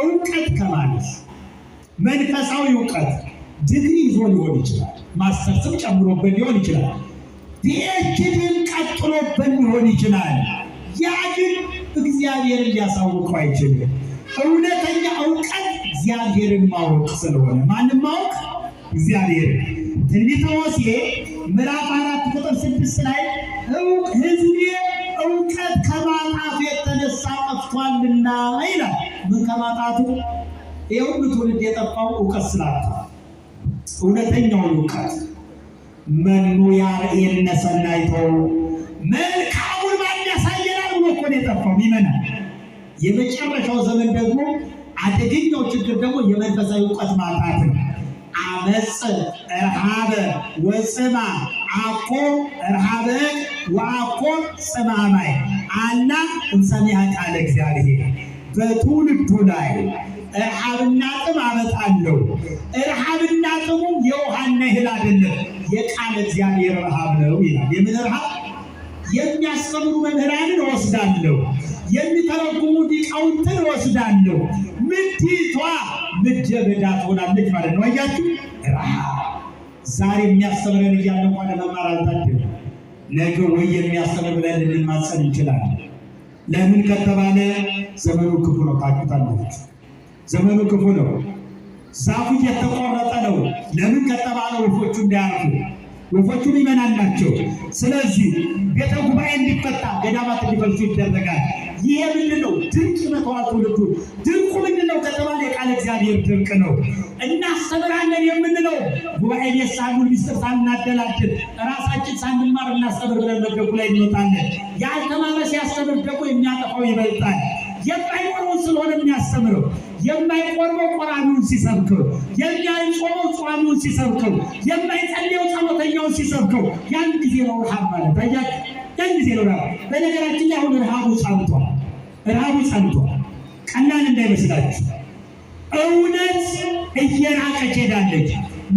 እውቀት ከማለት መንፈሳዊ እውቀት ዲግሪ ይዞ ሊሆን ይችላል፣ ማስተርስም ጨምሮበት ሊሆን ይችላል፣ ፒኤችዲን ቀጥሎበት ሊሆን ይችላል። ያ ግን እግዚአብሔርን ሊያሳውቀው አይችልም። እውነተኛ እውቀት እግዚአብሔርን ማወቅ ስለሆነ ማንም ማወቅ እግዚአብሔር። ትንቢተ ሆሴዕ ምዕራፍ 4 ቁጥር 6 ላይ ሕዝቤ እውቀት ከማጣቱ የተነሳ ጠፍቷልና ይላል። ምን ከማጣቱ? ይኸው ትውልድ የጠፋው እውቀት ስላጣ። እውነተኛውን እውቀት መኑ ያርኤነ ሰናይቶ መልካሙን ማን ያሳየናል ብሎ እኮ ነው የጠፋው ይመናል። የመጨረሻው ዘመን ደግሞ አደገኛው ችግር ደግሞ የመንፈሳዊ እውቀት ማጣት ነው። አመፅ ረሃበ ወጽማ አኮ ረሃበ ወአኮ ጽማማይ አላ እንሰሚዐ ቃለ እግዚአብሔር። በትውልዱ ላይ ረሃብና ጥም አመጣለሁ። ረሃብና ጥሙ የውሃና እህል አይደለም፣ የቃለ እግዚአብሔር ረሃብ ነው ይላል። የምን ረሃብ? የሚያስተምሩ መምህራንን እወስዳለሁ፣ የሚተረጉሙ ሊቃውንትን እወስዳለሁ። ምድሪቷ ምድረ በዳ ትሆናለች ማለት ነው። አያችሁ፣ ዛሬ የሚያስተምረን እያለ እንኳን ለመማር አልታደልም። ነገ ወይ የሚያስተምር ብለን ልንማጸን እንችላለን። ለምን ከተባለ ዘመኑ ክፉ ነው። ታውቁታላችሁ፣ ዘመኑ ክፉ ነው። ዛፉ እየተቆረጠ ነው። ለምን ከተባለ ወፎቹ እንዳያርፉ፣ ወፎቹ ምዕመናን ናቸው። ስለዚህ ቤተ ጉባኤ እንዲፈታ፣ ገዳማት እንዲፈልሱ ይደረጋል። ይሄ ምንድን ነው? ድንቅ ይመጣዋል ትውልዱ። ድንቁ ምንድን ነው ከተባለ የቃለ እግዚአብሔር ድንቅ ነው። እናስተምራለን የምንለው ጉባኤ ቤት ሳንውል ሚስጥር ሳናደላድል ራሳችን ሳንማር እናስተምር ብለን መድረኩ ላይ እንወጣለን። ያልተማረ ሲያስተምር ደግሞ የሚያጠፋው ይበልጣል። የማይቆርበው ስለሆነ የሚያስተምረው፣ የማይቆርበው ቆራቢውን ሲሰብከው፣ የማይጾመው ጿሚውን ሲሰብከው፣ የማይጸልየው ጸሎተኛውን ሲሰብከው፣ ያን ጊዜ ነው ረሃብ ማለት አያችሁ። ያን ጊዜ ነው ረሃብ። በነገራችን ላይ አሁን ረሃቡ ጸንቷል። ረሃቡ ጸንቷል። ቀላል እንዳይመስላችሁ። እውነት እየራቀች ሄዳለች።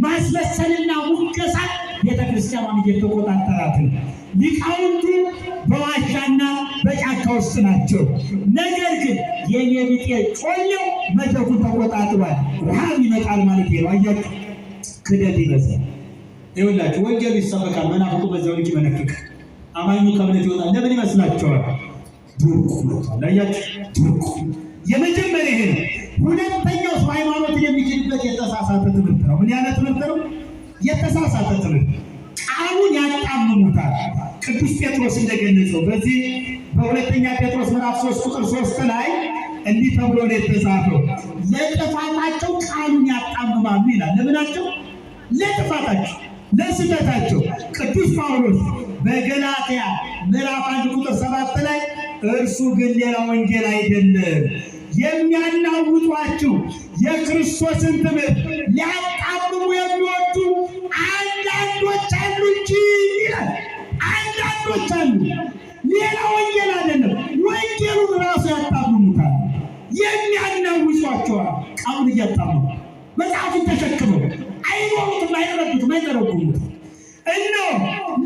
ማስመሰልና ሙገሳ ቤተክርስቲያኗን እየተቆጣጠራት ነው። ሊቃውንቱ በዋሻና በጫካ ውስጥ ናቸው። ነገር ግን የኔ ቢጤ ጮሌው መድረኩን ተቆጣጥሯል። ረሃብ ይመጣል ማለት ነው። አያችሁ፣ ክደት ይበዛል። ይኸውላችሁ ወንጌሉ ይሰበካል፣ መናፍቁ በዛው ልክ ይመነፍቃል። አማኙ ከእምነት ይወጣል። ለምን ይመስላችኋል? ድርቁ መጥቷል። አያችሁ፣ ድርቁ የመጀመሪያ ይሄ ነው። ሁለተኛው ሰው ሃይማኖትን የሚችልበት የተሳሳተ ትምህርት ነው። ምን ያለ ትምህርት ነው? የተሳሳተ ትምህርት። ቃሉን ያጣምሙታል። ቅዱስ ጴጥሮስ እንደገለጸው በዚህ በሁለተኛ ጴጥሮስ ምዕራፍ 3 ቁጥር 3 ላይ እንዲህ ተብሎ ነው የተጻፈው፣ ለጥፋታቸው ቃሉን ያጣምማሉ ይላል። ለምናቸው? ለጥፋታቸው፣ ለስህተታቸው። ቅዱስ ጳውሎስ በገላትያ ምዕራፍ 1 ቁጥር 7 ላይ እርሱ ግን ሌላ ወንጌል አይደለም፣ የሚያናውጧችሁ የክርስቶስን ትምህርት ሊያጣምሙ የሚወዱ አንዳንዶች አሉ እንጂ ይላል። አንዳንዶች አሉ፣ ሌላ ወንጌል አይደለም፣ ወንጌሉን ራሱ ያጣምሙታል። የሚያናውጧቸዋል። ቃሉን እያጣምሙ መጽሐፉን ተሸክመው አይኖሩትም፣ አይረዱትም፣ አይተረጉሙትም። እነሆ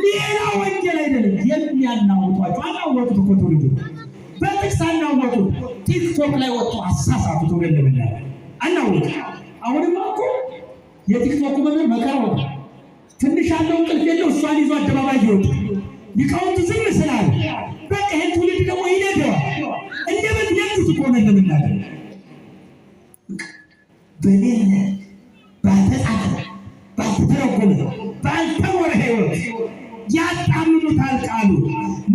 ሌላ ወንጌል አይደለም፣ የሚያናውጧቸው። አናወጡት እኮ ትውልዱ፣ በጥቅስ አናወጡት። ቲክቶክ ላይ ወጡ አሳሳቱ ትውልድ ብናል አናወጡት። አሁንማ እኮ የቲክቶክ መምህር መከራው ነው። ትንሽ ያለው እንቅልፍ የለው፣ እሷን ይዞ አደባባይ ይወጡ። ሊቃውንቱ ዝም ስላለ በቃ ይሄን ትውልድ ደግሞ ይነደዋል። እንደምን ያሉት እኮ ነው ለምናገር በሌለ ባልተጻፈ ባልተተረጎመ ባልተወረ ሕይወት ያጣምሙታል ቃሉ።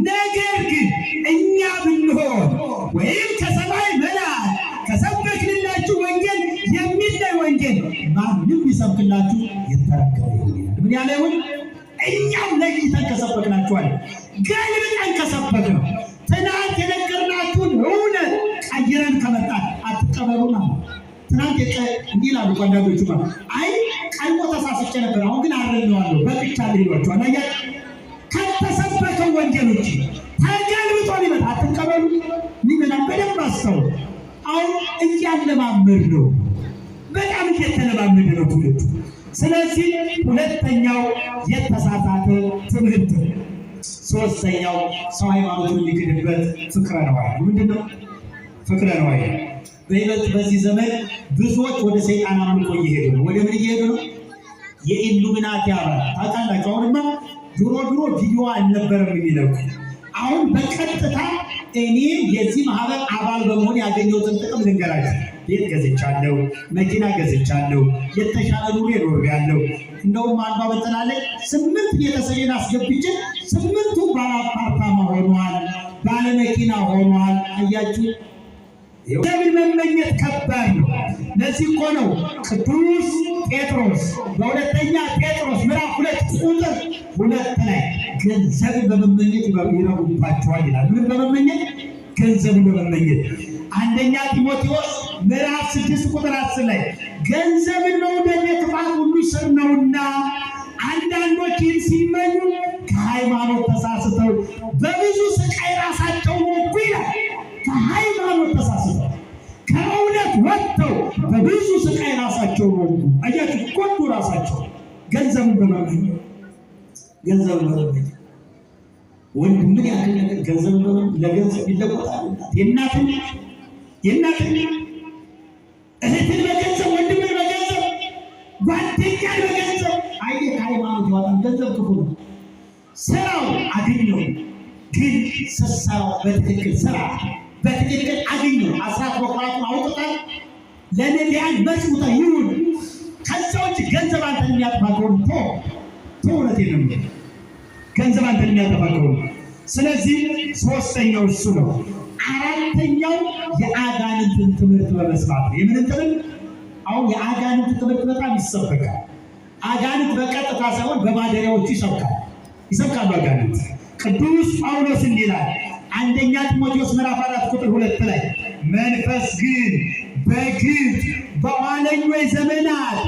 ነገር ግን እኛ ብንሆን ወይም ከሰማይ መላእክት ከሰበክንላችሁ ወንጌል የሚለይ ወንጌል ማንም ቢሰብክላችሁ የተረገመ ይሁን። ምን ያለ ይሁን? እኛም ለይተን ከሰበክናችኋል፣ ገልብጠን ከሰበክነው፣ ትናንት የነገርናችሁን እውነት ቀይረን ከመጣን አትቀበሉ ማለት ትናንት እንዲህ ይላሉ አንዳንዶቹ ማለት አይ ቀድሞ ተሳስቼ ነበር፣ አሁን ግን አረኛዋለሁ በቅቻለሁ ይሏቸዋል። አያችሁ፣ ከተሰበከው ወንጌሎች ተገልብጦ ሊመጣ አትቀበሉ። ሊመጣ በደንብ አስተውሉ። አሁን እያለማመድ ነው፣ በጣም እየተለማመድ ነው ትውልዱ። ስለዚህ ሁለተኛው የተሳሳተ ትምህርት። ሶስተኛው ሰው ሃይማኖቱን ሊክድበት ፍቅረ ነዋይ። ምንድን ነው ፍቅረ ነዋይ? በይበልጥ በዚህ ዘመን ብዙዎች ወደ ሰይጣን አምልኮ እየሄዱ ነው። ወደ ምን እየሄዱ ነው? የኢሉሚናቲ አባል ታውቃላችሁ። አሁንማ ድሮ ቪዲዮ አልነበረም የሚለው አሁን በቀጥታ እኔ የዚህ ማህበር አባል በመሆን ያገኘሁትን ጥቅም ልንገራችሁ። ቤት ገዝቻለሁ፣ መኪና ገዝቻለሁ፣ የተሻለ ኑሮ እኖራለሁ። እንደውም አንዷ በተላለች 8 ቤተሰቤን አስገብቼ 8ቱ ባለ አፓርታማ ሆኗል፣ ባለ መኪና ሆኗል። አያችሁ፣ የምን መመኘት ከባድ ነው። ለዚህ እኮ ነው ቅዱስ ጴጥሮስ በሁለተኛ ጴጥሮስ ምዕራፍ 2 ቁጥር 2 ላይ ገንዘብን በመመኘት ይረቡባቸዋል ይላል። ምን በመመኘት? ገንዘብን በመመኘት። አንደኛ ጢሞቴዎስ ምዕራፍ 6 ቁጥር 10 ላይ ገንዘብን መውደድ የክፋት ሁሉ ስር ነውና አንዳንዶች ይህን ሲመኙ ከሃይማኖት ተሳስተው በብዙ ስቃይ ራሳቸውን ወጉ ይላል። ከሃይማኖት ተሳስተው ከእውነት ወጥተው በብዙ ስቃይ ራሳቸውን ወጉ። አያችሁ፣ ጎዱ ራሳቸው ገንዘብን በመመኘት። ገንዘብን በመመኘት ወንድምን ያክል ነገር ገንዘብ ለገንዘብ ይለወጣል። የእናትን እህትን በገንዘብ፣ ወንድምን በገንዘብ፣ ጓደኛን በገንዘብ። አየህ፣ ከሃይማኖት ይወጣል። ገንዘብ ክፉ ነው። ስራው አገኘው፣ ግን ስሰራው በትክክል ስራ በትክክል አገኘው። አስራት በኩራቱን አውጥታል ለነቢያን መስሙታ ይሁን። ከዛ ውጭ ገንዘብ አንተን የሚያጠፋ ከሆነ እውነቴን ነው የምልህ፣ ገንዘብ አንተን የሚያጠፋ ከሆነ። ስለዚህ ሶስተኛው እሱ ነው። አራተኛው የአጋንንትን ትምህርት በመስማት ነው። የምንን ትምህርት? አሁን የአጋንንት ትምህርት በጣም ይሰበካል። አጋንንት በቀጥታ ሳይሆን በማደሪያዎቹ ይሰብካሉ አጋንንት። ቅዱስ ጳውሎስ እንዲህ ይላል አንደኛ ጢሞቴዎስ ምዕራፍ 4 ቁጥር 2 ላይ መንፈስ ግን በግልጥ በኋለኞች ዘመናት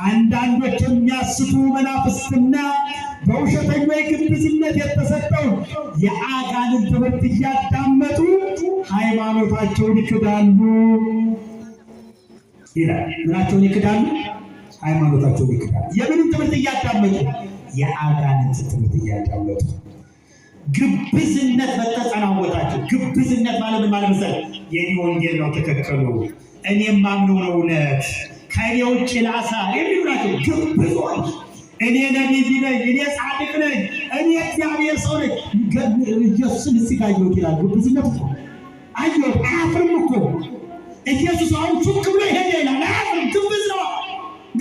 አንዳንዶች የሚያስቱ መናፍስትና በውሸተኞች ግብዝነት የተሰጠውን የአጋንንት ትምህርት እያዳመጡ ሃይማኖታቸውን ይክዳሉ ይላል። ምናቸውን ይክዳሉ? ሃይማኖታቸውን ይክዳሉ። የምንም ትምህርት እያዳመጡ? የአጋንንት ትምህርት እያዳመጡ። ግብዝነት በተጸናወታቸው። ግብዝነት ማለት ምን ማለት መሰለህ? የኔ ወንጌል ነው ትክክሉ፣ እኔ የማምነው ነው እውነት፣ ከእኔ ውጭ ላሳር የሚሉ ናቸው ግብዞች። እኔ ነቢይ ነኝ፣ እኔ ጻድቅ ነኝ፣ እኔ እግዚአብሔር ሰው ነኝ። ኢየሱስን እስጋየው ይላል። ግብዝነት እኮ አየው፣ አያፍርም እኮ ኢየሱስ። አሁን ሹክ ብሎ ይሄድ ይላል። አያፍርም።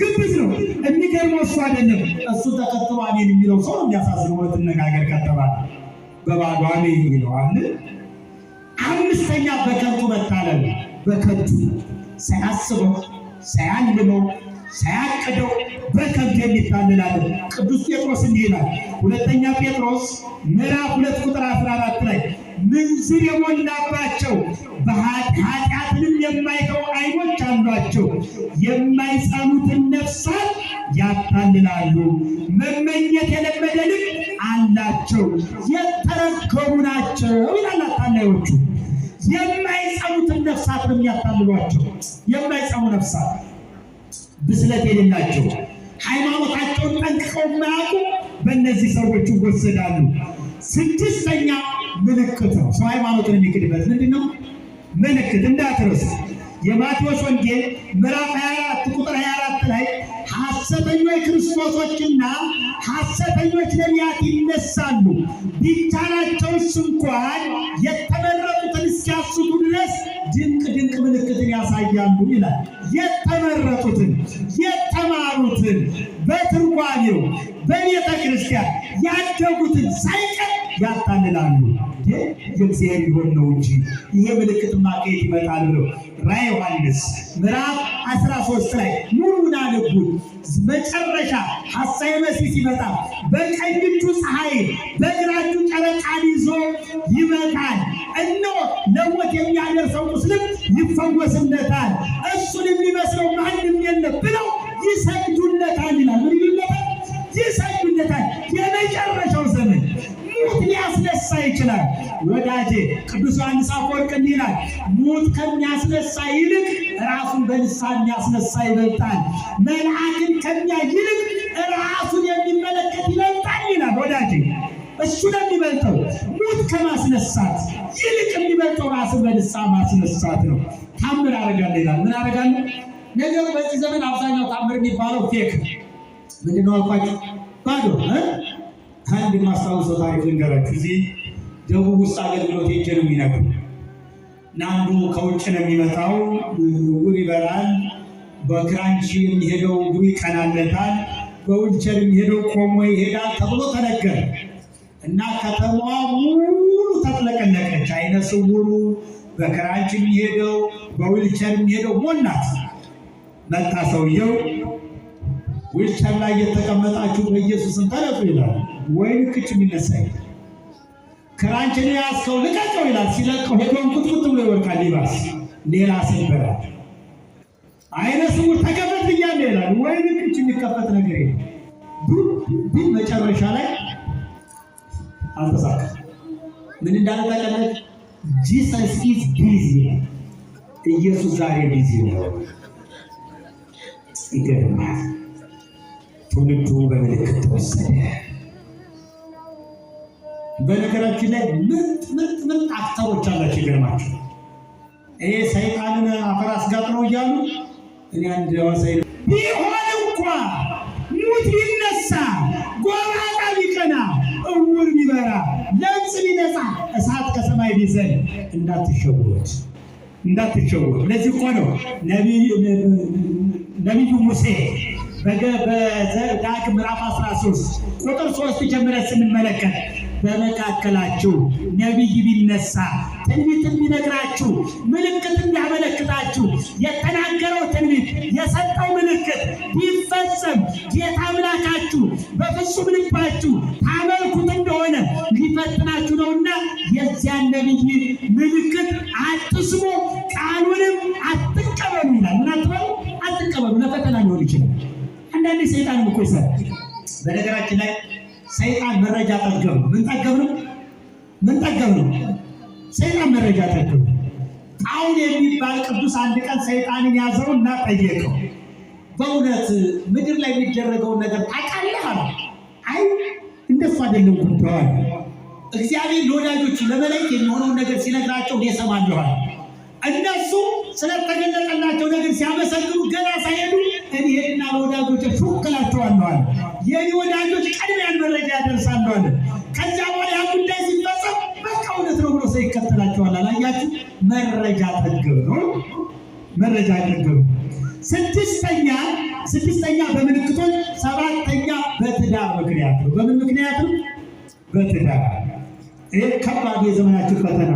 ግብዝ ነው። የሚገርመው እሱ አይደለም፣ እሱ ተከትሎ አሜን የሚለው ሰው ነው የሚያሳዝነው። እውነት እንነጋገር ከተባለ በባዶ አሜን ይለዋል። አምስተኛ በከንቱ መታለል። በከንቱ ሳያስበው፣ ሳያልመው፣ ሳያቅደው በከንቱ የሚታለላል። ቅዱስ ጴጥሮስ እንዲህ ይላል ሁለተኛ ጴጥሮስ ምዕራፍ 2 ቁጥር 14 ላይ ምንዝር የሞላባቸው ኃጢአትንም የማይተው ዓይኖች አሏቸው፣ የማይጸኑትን ነፍሳት ያታልላሉ፣ መመኘት የለመደ ልብ አላቸው፣ የተረገሙ ናቸው ይላል። አታላዮቹ የማይጸኑትን ነፍሳት ነው የሚያታልሏቸው። የማይጸኑ ነፍሳት ብስለት የሌላቸው ሃይማኖታቸውን ጠንቅቀው የማያውቁ በእነዚህ ሰዎች ይወሰዳሉ። ስድስተኛ ምልክት ነው። ሰው ሃይማኖትን የሚክድበት ምንድን ነው? ምልክት እንዳትረሱ። የማቴዎስ ወንጌል ምዕራፍ 24 ቁጥር 24 ላይ ሐሰተኞች ክርስቶሶችና ሐሰተኞች ነቢያት ይነሳሉ፣ ቢቻላቸውስ እንኳን የተመረጡትን እስኪያስቱ ድረስ ድንቅ ምልክትን ያሳያሉ ይላል። የተመረጡትን የተማሩትን በትርጓሜው በቤተ ክርስቲያን ያደጉትን ሳይቀር ያታልላሉ። የእግዚአብሔር ሊሆን ነው እንጂ ይሄ ምልክትማ ከየት ይመጣል ብለው ራዕየ ዮሐንስ ምዕራፍ 13 ላይ ሙሉን አነቡት። መጨረሻ ሐሳዌ መሲሕ ሲመጣ በቀኝ እጁ ፀሐይ በግራ እጁ ጨረቃን ይዞ ይመጣል፣ እነሆ ለሞት የሚያደርሰው ቁስልም ይፈወስለታል፣ እሱን የሚመስለው ማንም የለም ብለው ይሰግዱለታል ይላል። ምን ይሉለታል? ይሰግዱለታል። የመጨረሻው ዘመን ሙት ሊያስነሳ ይችላል። ወዳጄ ቅዱስ ዮሐንስ አፈወርቅ እንዲህ ይላል፣ ሙት ከሚያስነሳ ይልቅ ራሱን በንስሐ የሚያስነሳ ይበልጣል፣ መልአክን ከሚያይ ይልቅ ራሱን የሚመለከት ይበልጣል ይላል። ወዳጄ እሱ ነው የሚበልጠው። ሙት ከማስነሳት ይልቅ የሚበልጠው ራስን በንስሐ ማስነሳት ነው። ታምር አደርጋለሁ ይላል። ምን አደርጋለሁ? ነገሩ በዚህ ዘመን አብዛኛው ታምር የሚባለው ፌክ ምንድነው አልኳችሁ? ባዶ አንድ ማስታወሰው ታሪክ ልንገራችሁ። እዚህ ደቡብ ውስጥ አገልግሎት ሄጄ ነው የሚነግሩ እና አንዱ ከውጭ ነው የሚመጣው፣ እውር ይበላል፣ በክራንች የሚሄደው እግሩ ይቀናለታል፣ በዊልቸር የሚሄደው ቆሞ ይሄዳል ተብሎ ተነገረ እና ከተማዋ ሙሉ ተጥለቀለቀች። አይነ ስውሩ፣ በክራንች የሚሄደው፣ በዊልቸር የሚሄደው ሞላት። መጣ ሰውየው፣ ዊልቸር ላይ የተቀመጣችሁ በኢየሱስም ተነሱ ይላል። ወይ ልክች የሚነሳ ይላል። ክራንችን ያስከው ልቀቀው ይላል። ሲለቀው ሄዶን ቁጥቁጥ ብሎ ይወርቃል። ይባስ ሌላ ሰበራል። አይነ ስውር ተከፈት ብያለሁ ይላል። ወይ ልክች የሚከፈት ነገር የለም። ግን መጨረሻ ላይ አልተሳካም። ምን እንዳለ ታውቃለች? ጂሰስ ኢዝ ቢዚ። ኢየሱስ ዛሬ ቢዚ ነው። ይገርማል። ትውልዱ በምልክት ተወሰደ። በነገራችን ላይ ምርጥ አክተሮች አላቸው። ይገርማቸው። ይሄ ሰይጣንን አፈር አስጋጥ ነው እያሉ እኔ አንድ ወሳይ ቢሆን እንኳ ሙት ቢነሳ፣ ጎባጣ ቢቀና፣ እውር ቢበራ፣ ለምጽ ቢነጻ፣ እሳት ከሰማይ ቢዘን እንዳትሸወድ። ለዚህ እኮ ነው ነቢዩ ሙሴ በዘዳግም ምዕራፍ 13 ቁጥር 3 ጀምረን ስንመለከት በመካከላችሁ ነቢይ ቢነሳ ትንቢትን ቢነግራችሁ ምልክትን ቢያመለክታችሁ የተናገረው ትንቢት የሰጠው ምልክት ቢፈጸም ጌታ አምላካችሁ በፍጹም ልባችሁ ታመልኩት እንደሆነ ሊፈትናችሁ ነውና የዚያን ነቢይ ምልክት አትስሙ፣ ቃሉንም አትቀበሉ ይላል። ምን አትበሉ? አትቀበሉ። ለፈተና ሊሆን ይችላል። አንዳንዴ ሰይጣን እኮ ይሰራል። በነገራችን ላይ ሰይጣን መረጃ ጠገብ ነው። ምን ጠገብ ነው? ሰይጣን መረጃ ጠገብ ነው። ጳውል የሚባል ቅዱስ አንድ ቀን ሰይጣንን ያዘውና ጠየቀው። በእውነት ምድር ላይ የሚደረገውን ነገር ታውቃለህ አለ። አይ እንደሱ አይደለም ጉዳዩ። እግዚአብሔር ለወዳጆቹ ለመላእክት የሚሆነውን ነገር ሲነግራቸው እሰማለሁ አለ። እነሱ ስለተገለጠላቸው ነገር ሲያመሰግኑ ገና ሳይሄዱ እኔ ሄድና ለወዳጆች ሹክላቸዋለሁ አለ። የኔ ወዳጆች ቀድሜያን መረጃ ያደርሳሉ አለ። ከዚያ በኋላ ያ ጉዳይ ሲፈጸም በቃ እውነት ነው ብሎ ሰው ይከተላቸዋል። አላያችሁ? መረጃ ጠገብ ነው። መረጃ ጠገብ። ስድስተኛ በምልክቶች፣ ሰባተኛ በትዳር ምክንያት ነው። በምን ምክንያት ነው? በትዳር። ይህ ከባድ የዘመናችን ፈተና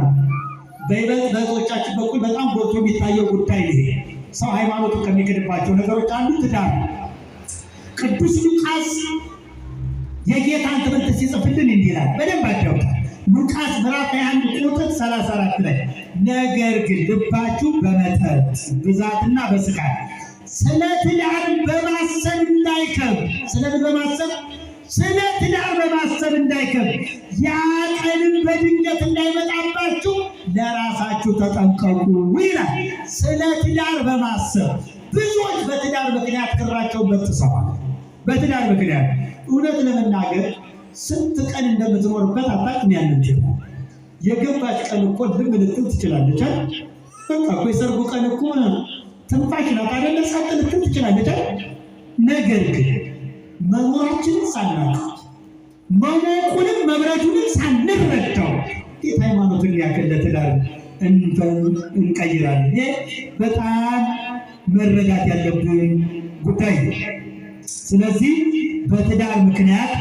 በይበልጥ በእህቶቻችን በኩል በጣም ጎልቶ የሚታየው ጉዳይ ይሄ ሰው ሃይማኖቱ ከሚክድባቸው ነገሮች አንዱ ትዳር። ቅዱስ ሉቃስ የጌታን ትምህርት ሲጽፍልን እንዲህ ይላል። በደንብ አዳምጡ። ሉቃስ ምዕራፍ 21 ቁጥር 34 ላይ ነገር ግን ልባችሁ በመጠጥ ብዛትና በስካር ስለ ትዳር በማሰብ እንዳይከብድ። ስለምን በማሰብ? ስለ ትዳር በማሰብ እንዳይከብድ፣ ያ ቀንም በድንገት እንዳይመጣባችሁ ለራሳችሁ ተጠንቀቁ ይላል። ስለ ትዳር በማሰብ ብዙዎች በትዳር ምክንያት ክራቸውን በጥሰዋል። በትዳር ምክንያት እውነት ለመናገር ስንት ቀን እንደምትኖርበት አታውቅም። ያንን ትዳር የገባች ቀን እኮ ልም ልትል ትችላለች። በቃ እኮ የሰርጉ ቀን እኮ ትንፋሽ ናት አይደለ? ጸጥ ልትል ትችላለች። ነገር ግን መኖራችንን ሳናውቅ መሞቁንም መብረዱንም ሳንረዳው እንዴት ሃይማኖትን ያክል ለትዳር እንቀይራለን? ይህ በጣም መረዳት ያለብን ጉዳይ ነው። ስለዚህ በትዳር ምክንያት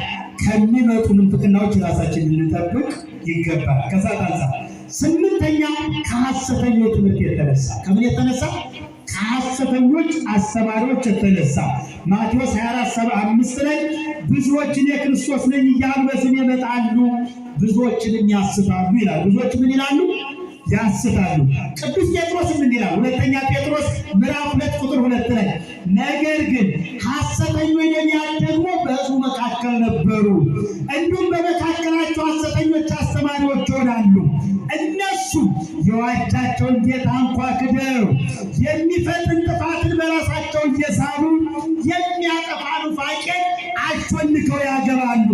ከሚመጡ ምንፍቅናዎች ራሳችንን ልንጠብቅ ይገባል። ከዛ አንፃር ስምንተኛ ከሐሰተኞች ትምህርት የተነሳ ከምን የተነሳ? ከሐሰተኞች አስተማሪዎች የተነሳ ማቴዎስ 24:75 ላይ ብዙዎችን የክርስቶስ ነኝ እያሉ በስሜ ይመጣሉ፣ ብዙዎችንም ያስታሉ ይላል። ብዙዎች ምን ይላሉ? ያስታሉ። ቅዱስ ጴጥሮስ ምን ይላል? ሁለተኛ ጴጥሮስ ምዕራፍ 2 ቁጥር 2 ላይ ነገር ግን ሐሰተኞች ነቢያት ደግሞ በሕዝቡ መካከል ነበሩ፣ እንዲሁም በመካከላቸው ሐሰተኞች አስተማሪዎች ይሆናሉ። እነሱ የዋጃቸውን ጌታ እንኳ ክደው የሚፈጥን ጥፋትን በራሳቸው እየሳቡ የሚያጠፋ ኑፋቄን አሾልከው ያገባሉ።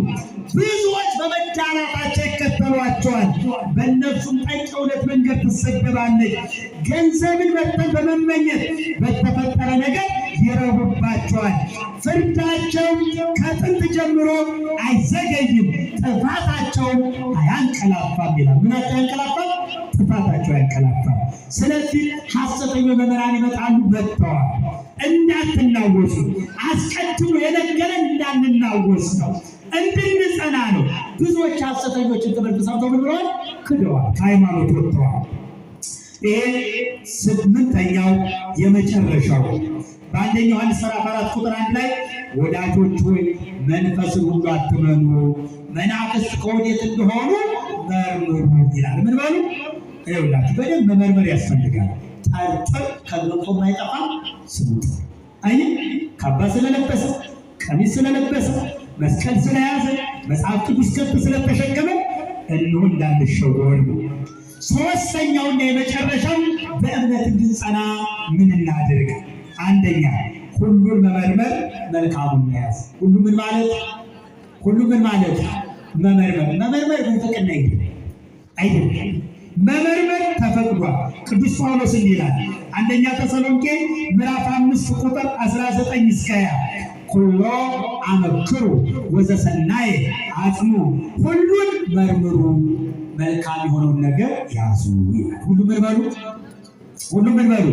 ብዙዎች በመዳራታቸው ይከተሏቸዋል። ይረግጧቸዋል። በእነርሱም ጠንቅ እውነት መንገድ ትሰደባለች። ገንዘብን በመመኘት በተፈጠረ ነገር ይረቡባቸዋል። ፍርዳቸው ከጥንት ጀምሮ አይዘገይም፣ ጥፋታቸውም አያንቀላፋም ይላል። ምናቸው አያንቀላፋም? ጥፋታቸው አያንቀላፋም። ስለዚህ ሐሰተኛ መምህራን ይመጣሉ፣ መጥተዋል። እንዳትናወሱ፣ አስቀድሞ የነገረን እንዳንናወስ ነው፣ እንድንጸና ነው። ብዙዎች ሐሰተኞችን ትምህርት ሰምተው ምን ብለዋል? ክደዋል፣ ከሃይማኖት ወጥተዋል። ይሄ 8ኛው የመጨረሻው በአንደኛ ዮሐንስ ምዕራፍ 4 ቁጥር 1 ላይ ወዳጆች ሆይ መንፈስን ሁሉ አትመኑ፣ መናፍስት ከወዴት እንደሆኑ መርምሩ ይላል። ምን በሉ? ይኸውላችሁ በደንብ መመርመር ያስፈልጋል። ጠርጥር ከገንፎ የማይጠፋ ስሙጥ አይ ካባ ስለለበሰ ቀሚስ ስለለበሰ መስቀል ስለያዘ መጽሐፍ ቅዱስ ከፍ ስለተሸከመ እንሆ እንዳንሸወር ነው። ሶስተኛውና የመጨረሻው በእምነት እንድንጸና ምን እናድርግ? አንደኛ ሁሉን መመርመር፣ መልካሙን መያዝ። ሁሉ ምን ማለት? ሁሉ ምን ማለት? መመርመር። መመርመር በፍቅና አይደለም። መመርመር ተፈቅዷል። ቅዱስ ጳውሎስ እንዲህ ይላል አንደኛ ተሰሎንቄ ምዕራፍ 5 ቁጥር 19 እስከ 20 ኩሎ አመክሩ ወዘሰናይ አጽሙ፣ ሁሉን መርምሩ መልካም የሆነውን ነገር ያዙ ይላል። ሁሉ መርምሩ፣ ሁሉ መርምሩ።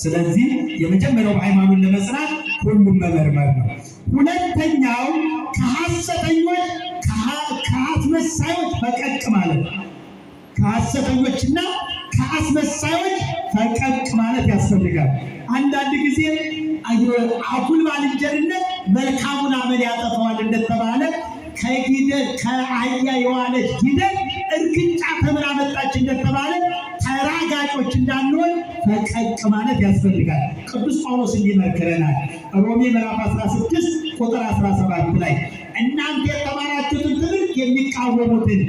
ስለዚህ የመጀመሪያው ሃይማኖት ለመጽናት ሁሉም መመርመር ነው። ሁለተኛው ከሐሰተኞች ከአስመሳዮች ፈቀቅ ማለት ነው። ከሐሰተኞችና ከአስመሳዮች ፈቀቅ ማለት ያስፈልጋል። አንዳንድ ጊዜ አጉል ባልንጀርነት መልካሙን አመል ያጠፋዋል እንደተባለ ከአህያ የዋለች ጊደር እርግጫ ተምራ መጣች እንደተባለ ተራጋጮች እንዳንሆን ፈቀቅ ማለት ያስፈልጋል። ቅዱስ ጳውሎስ እንዲመክረናል ሮሜ ምዕራፍ 16 ቁጥር 17 ላይ እናንተ የተማራችሁትን ትምህርት የሚቃወሙትን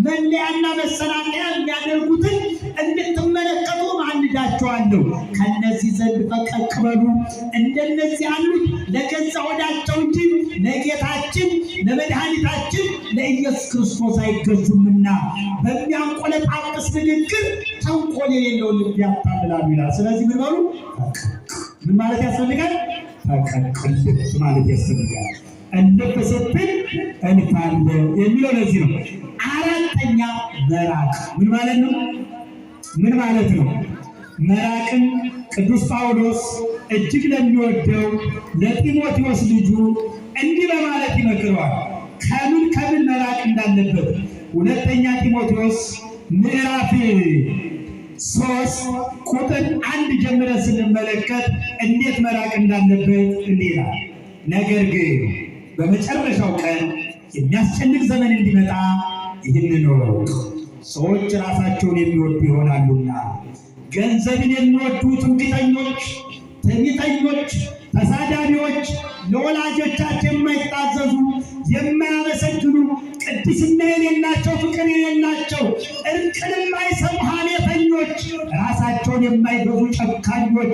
መለያና መሰናከያ የሚያደርጉትን እንድትመለከቱ ማልዳችኋለሁ። ከነዚህ ዘንድ ፈቀቅ በሉ። እንደነዚህ ያሉት ለገዛ ሆዳቸው እንጂ ለጌታችን ለመድኃኒታችን ለኢየሱስ ክርስቶስ አይገዙምና በሚያንቆለጳጵስ ንግግር ተንኮል የሌለውን ልብ ያታልላሉ ይላል። ስለዚህ ምን በሉ? ምን ማለት ያስፈልጋል? ፈቀቅ ልብ ማለት ያስፈልጋል። እንልፍ ስትል እንፋለ የሚለው ለዚህ ነው። አራተኛ መራቅ ምን ማለት ነው? ምን ማለት ነው? መራቅን ቅዱስ ጳውሎስ እጅግ ለሚወደው ለጢሞቴዎስ ልጁ እንዲህ በማለት ይመክረዋል። ከምን መራቅ እንዳለበት ሁለተኛ ጢሞቴዎስ ምዕራፍ 3 ቁጥር 1 ጀምረን ስንመለከት እንዴት መራቅ እንዳለበት እንዲህ ይላል። ነገር ግን በመጨረሻው ቀን የሚያስጨንቅ ዘመን እንዲመጣ ይህንን እወቁ። ሰዎች ራሳቸውን የሚወዱ ይሆናሉና፣ ገንዘብን የሚወዱ ትዕቢተኞች፣ ተሳዳቢዎች፣ ለወላጆቻቸው የማይታዘዙ፣ የማያመሰግኑ፣ ቅድስና የሌላቸው፣ ፍቅር የሌላቸው፣ እርቅን የማይሰሙ ሐሜተኞች፣ ራሳቸውን የማይገዙ ጨካኞች፣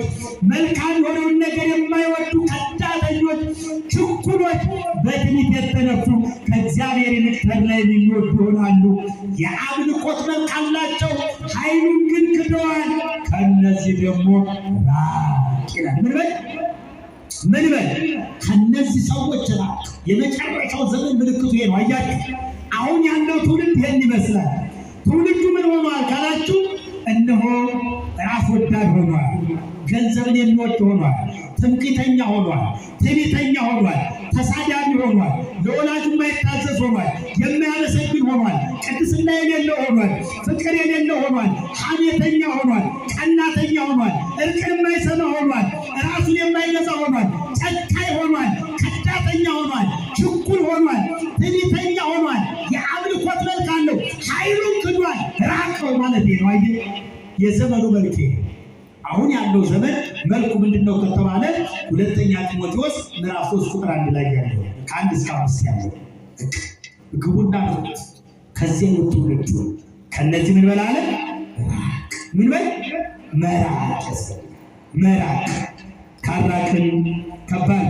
መልካም የሆነውን ነገር የማይወዱ ከዳተኞች፣ ችኩሎች፣ በትዕቢት የተነፉ ከእግዚአብሔር ይልቅ ተድላን የሚወዱ ይሆናሉ። የአምልኮት መልክ አላቸው፣ ኃይሉን ግን ክደዋል። ከእነዚህ ደግሞ ራቅ ይላል። ምን በል ከነዚህ ሰዎች ራቅ። የመጨረሻው ዘመን ምልክቱ ይሄ ነው። አያችሁ፣ አሁን ያለው ትውልድ ይሄን ይመስላል። ትውልዱ ምን ሆኗል ካላችሁ፣ እነሆ ራስ ወዳድ ሆኗል፣ ገንዘብን የሚወድ ሆኗል፣ ትምክህተኛ ሆኗል፣ ትዕቢተኛ ሆኗል፣ ተሳዳቢ ሆኗል፣ ለወላጁ የማይታዘዝ ሆኗል፣ የማያመሰግን ሆኗል፣ ቅድስና የሌለው ሆኗል፣ ፍቅር የሌለው ሆኗል፣ ሐሜተኛ ሆኗል፣ ቀናተኛ ሆኗል፣ እርቅን የማይሰማ ሆኗል፣ ራሱን የማይገዛ ሆኗል፣ ጨካኝ ሆኗል፣ ከዳተኛ ሆኗል፣ ችኩል ሆኗል፣ ትዕቢተኛ ሆኗል፣ የአምልኮት መልክ አለው፣ ኃይሉን ክዷል። ራቀው ማለት ነው። አየህ፣ የዘመኑ መልክ አሁን ያለው ዘመን መልኩ ምንድነው ከተባለ ሁለተኛ ጢሞቴዎስ ምዕራፍ 3 ቁጥር 1 ላይ ያለው ከ1 እስከ 5 ያለው ግቡና ነው። ከዚህ ነው ትውልዱ ከነዚህ ምን በላለ ምን በል መራቅ ካራቅን ከባድ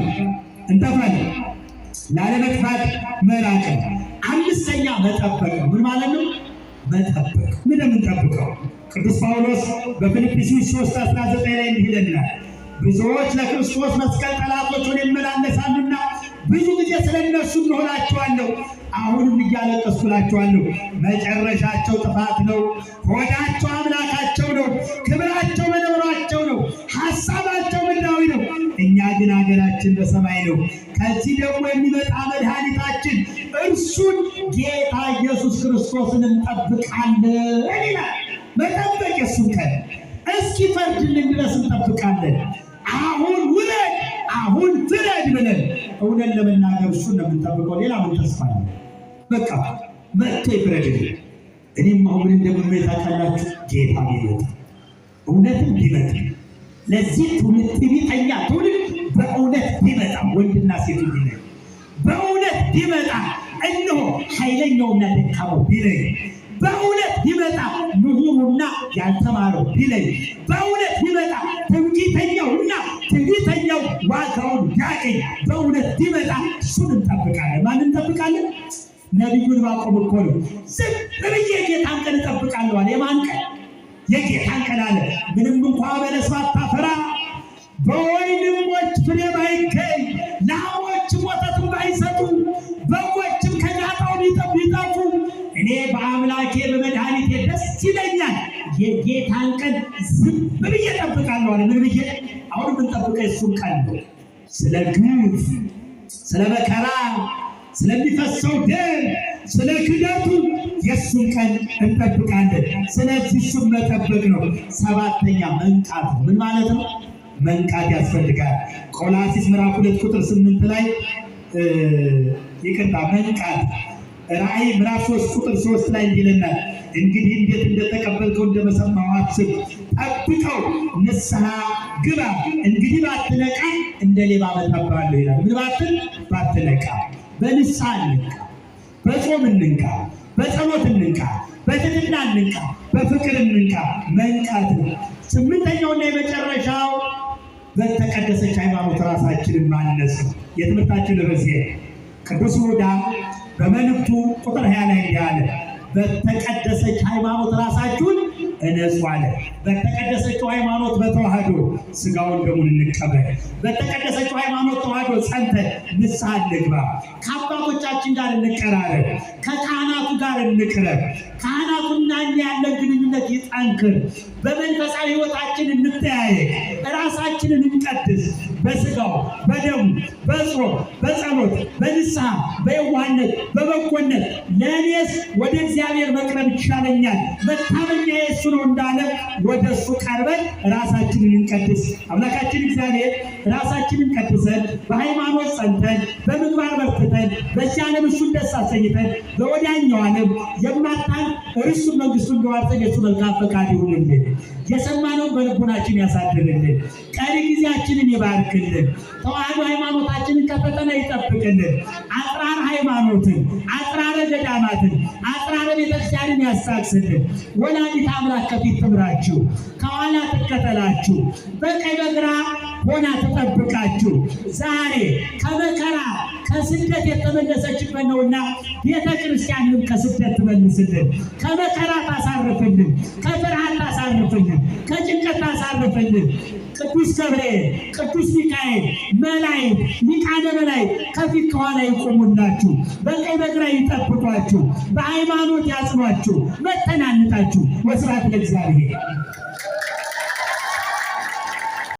እንጠፋለን። ላለመጥፋት መራቅ። አምስተኛ መጠበቅ ምን ማለት ነው? መጠበቅ። ምን የምንጠብቀው? ቅዱስ ጳውሎስ በፊልጵስዩስ 3:19 ላይ እንዲህ ይለናል፣ ብዙዎች ለክርስቶስ መስቀል ጠላቶች ሆነው ይመላለሳሉና ብዙ ጊዜ ስለነሱ እሆናቸዋለሁ፣ አሁንም እያለቀስኩ እላቸዋለሁ፣ መጨረሻቸው ጥፋት ነው፣ ሆዳቸው አምላካቸው ነው፣ ክብራቸው መኖራቸው ነው፣ ሐሳባቸው ምድራዊ ነው። እኛ ግን ሀገራችን በሰማይ ነው። ከዚህ ደግሞ የሚመጣ መድኃኒታችን እርሱን ጌታ ኢየሱስ ክርስቶስን እንጠብቃለን ይላል። መጠበቅ የእሱን ቀን እስኪፈርድልን ድረስ እንጠብቃለን። አሁን ውረድ፣ አሁን ፍረድ ብለን እውነት ለመናገር እሱን ነው የምንጠብቀው። ሌላ ምን ተስፋ አለ? በቃ መጥቶ ይፍረድልን። እኔም አሁን እንደምመኝ ታውቃላችሁ፣ ጌታ ቢመጣ እውነትም ቢመጣ ለዚህ ትውልድ ትዕቢተኛ ትውልድ በእውነት ቢመጣ ወንድና ሴት ቢለይ በእውነት ቢመጣ እነሆ ኃይለኛውና ደካማው ቢለይ በእውነት ቢመጣ ምሁሩና ያልተማረው ቢለይ በእውነት ቢመጣ ትምክህተኛውና ትዕቢተኛው ዋጋውን ያገኝ በእውነት ቢመጣ እሱን እንጠብቃለን። ማንን እንጠብቃለን? ነቢዩ ዕንባቆም እኮ ነው ዝም ብዬ ጌታን ቀን እጠብቃለሁ አለ። የማን ቀን? የጌታን ቀን አለ። ምንም እንኳ በለስ ባታፈራ በወይንሞች ፍሬ ባይገኝ ላሞችም ወተትን ባይሰጡ በጎችም ከጋጣው ቢጠፉ እኔ በአምላኬ በመድኃኒቴ ደስ ይለኛል፣ የጌታን ቀን ዝም ብዬ እጠብቃለሁ አለ። ምን ብዬ? አሁን የምንጠብቀው የእሱን ቀን ነው። ስለ ግፍ፣ ስለ መከራ፣ ስለሚፈሰው ደም፣ ስለ ክደቱ የእሱን ቀን እንጠብቃለን። ስለዚህ እሱን መጠበቅ ነው። ሰባተኛ መንቃት። ምን ማለት ነው? መንቃት ያስፈልጋል። ቆላስይስ ምዕራፍ 2:8 ላይ ይቅርታ መንቃት ራእይ ምዕራፍ 3:3 ላይ እንዲለናል፣ እንግዲህ እንዴት እንደተቀበልከው እንደመሰማው አስብ፣ ጠብቀው፣ ንስሐ ግባ። እንግዲህ ባትነቃ እንደ ሌባ እመጣብሃለሁ ይላል። ምን ባትነቃ? በንስሐ እንንቃ፣ በጾም እንንቃ፣ በጸሎት እንንቃ፣ በትሕትና እንንቃ፣ በፍቅር እንንቃ። መንቃት ነው። ስምንተኛውና የመጨረሻው በተቀደሰች ሃይማኖት ራሳችንን ማነጽ። የትምህርታችን ርዕስ ቅዱስ ይሁዳ በመልእክቱ ቁጥር 20 ላይ እንዲህ አለ፣ በተቀደሰች ሃይማኖት ራሳችሁን እነጹ አለ። በተቀደሰችው ሃይማኖት በተዋህዶ ሥጋውን ደሙን እንቀበል። በተቀደሰችው ሃይማኖት ተዋህዶ ጸንተን ንስሐ እንግባ። ከአባቶቻችን ጋር እንቀራረብ፣ ከካህናቱ ጋር እንቅረብ። ካህናቱና እኛ ያለን ግንኙነት ይጠንክር። በመንፈሳዊ ሕይወታችን እንተያየቅ፣ ራሳችንን እንቀድስ። በሥጋው በደሙ በጾም በጸሎት በንስሐ በየዋህነት በበጎነት ለእኔስ ወደ እግዚአብሔር መቅረብ ይሻለኛል መታመኛ የእሱ ነው እንዳለ ወደ እሱ ቀርበን ራሳችንን እንቀድስ። አምላካችን እግዚአብሔር ራሳችንን ቀድሰን በሃይማኖት ጸንተን በምግባር በርትተን በዚህ ዓለም እሱን ደስ አሰኝተን በወዲያኛው ዓለም የማታን እርሱን መንግሥቱን እንዲዋርሰን የእሱ መልካም ፈቃድ ይሁንልን። የሰማነውን በልቡናችን ያሳድርልን። ቀሪ ጊዜያችንን ይባርክልን። ተዋህዶ ሃይማኖታችንን ከፈተና ይጠብቅልን። አጽራር ሃይማኖትን፣ አጽራረ ገዳማትን፣ አጽራረ ቤተክርስቲያንን ያሳክስልን። ወላዲተ አምላክ ከፊት ትምራችሁ፣ ከኋላ ትከተላችሁ፣ በቀኝ በግራ ሆና ትጠብቃችሁ። ዛሬ ከመከራ ከስደት የተመለሰችበት ነውና ቤተ ክርስቲያንም ከስደት ትመልስልን፣ ከመከራ ታሳርፍልን፣ ከፍርሃት ታሳርፍልን፣ ከጭንቀት ታሳርፍልን። ቅዱስ ገብርኤል፣ ቅዱስ ሚካኤል፣ መላእክት፣ ሊቃነ መላእክት ከፊት ከኋላ ይቆሙላችሁ፣ በቀኝ በግራ ይጠብቋችሁ፣ በሃይማኖት ያጽኗችሁ፣ መተናንጣችሁ። ወስብሐት ለእግዚአብሔር።